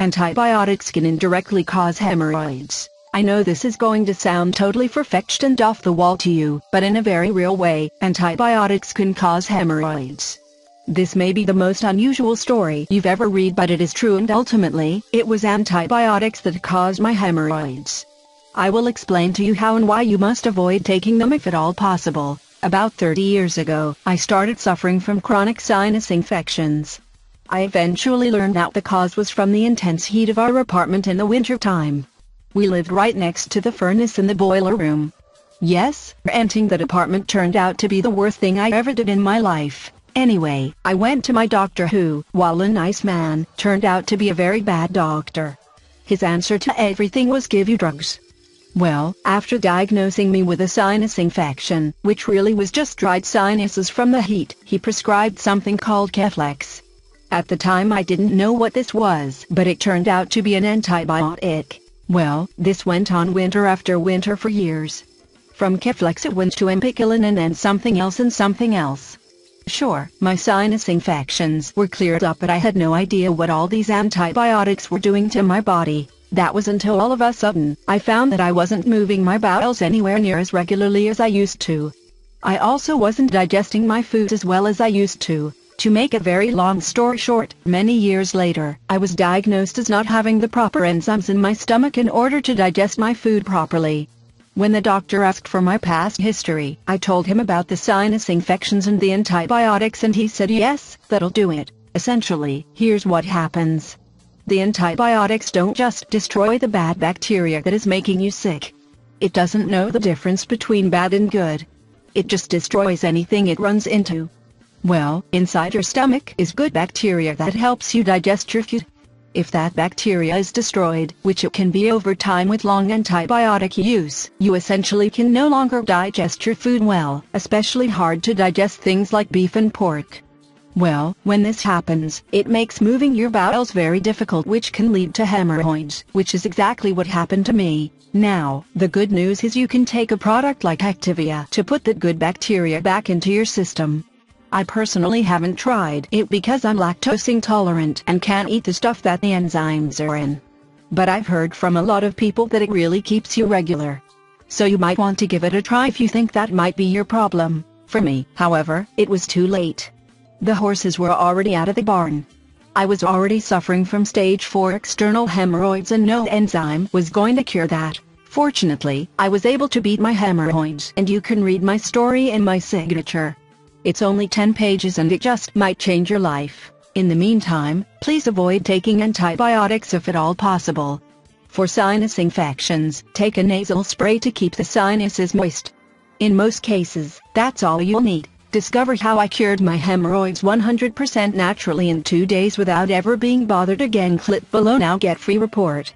Antibiotics can indirectly cause hemorrhoids. I know this is going to sound totally far-fetched and off the wall to you, but in a very real way, antibiotics can cause hemorrhoids. This may be the most unusual story you've ever read, but it is true, and ultimately, it was antibiotics that caused my hemorrhoids. I will explain to you how and why you must avoid taking them if at all possible. About 30 years ago, I started suffering from chronic sinus infections. I eventually learned that the cause was from the intense heat of our apartment in the winter time. We lived right next to the furnace in the boiler room. Yes, renting that apartment turned out to be the worst thing I ever did in my life. Anyway, I went to my doctor who, while a nice man, turned out to be a very bad doctor. His answer to everything was give you drugs. Well, after diagnosing me with a sinus infection, which really was just dried sinuses from the heat, he prescribed something called Keflex. At the time I didn't know what this was, but it turned out to be an antibiotic. Well, this went on winter after winter for years. From Keflex it went to Empicillin and then something else and something else. Sure, my sinus infections were cleared up, but I had no idea what all these antibiotics were doing to my body. That was until all of a sudden, I found that I wasn't moving my bowels anywhere near as regularly as I used to. I also wasn't digesting my food as well as I used to. To make a very long story short, many years later, I was diagnosed as not having the proper enzymes in my stomach in order to digest my food properly. When the doctor asked for my past history, I told him about the sinus infections and the antibiotics, and he said yes, that'll do it. Essentially, here's what happens. The antibiotics don't just destroy the bad bacteria that is making you sick. It doesn't know the difference between bad and good. It just destroys anything it runs into. Well, inside your stomach is good bacteria that helps you digest your food. If that bacteria is destroyed, which it can be over time with long antibiotic use, you essentially can no longer digest your food well, especially hard to digest things like beef and pork. Well, when this happens, it makes moving your bowels very difficult, which can lead to hemorrhoids, which is exactly what happened to me. Now, the good news is you can take a product like Activia to put that good bacteria back into your system. I personally haven't tried it because I'm lactose intolerant and can't eat the stuff that the enzymes are in. But I've heard from a lot of people that it really keeps you regular. So you might want to give it a try if you think that might be your problem. For me, however, it was too late. The horses were already out of the barn. I was already suffering from stage 4 external hemorrhoids, and no enzyme was going to cure that. Fortunately, I was able to beat my hemorrhoids, and you can read my story in my signature. It's only 10 pages and it just might change your life. In the meantime, please avoid taking antibiotics if at all possible. For sinus infections, take a nasal spray to keep the sinuses moist. In most cases, that's all you'll need. Discover how I cured my hemorrhoids 100% naturally in 2 days without ever being bothered again. Click below now, get free report.